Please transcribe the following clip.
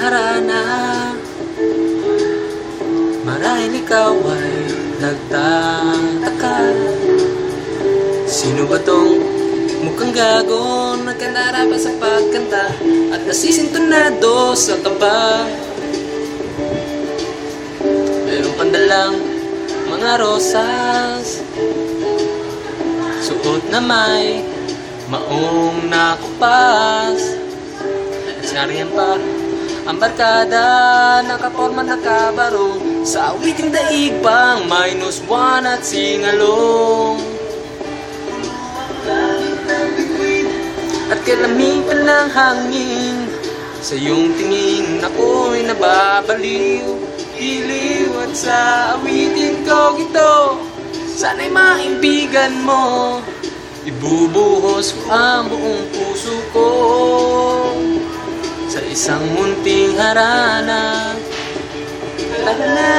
harana. Marahil ikaw ay nagtataka, sino ba tong mukhang gago, nagkanarapan sa pagkanta at nasisintonado sa kaba? Meron kang dalang mga rosas, suot na may maong nakupas, at sariyan pa ang barkada, nakaporma nakabarong sa awiting daig pang -1 at singalong. At kalamitan ng hangin sa iyong tingin, ako'y nababaliw, iliw. At sa awitin ko ito, sana'y maimbigan mo, ibubuhos ko ang buong puso ko sa isang munting harana. Tara na,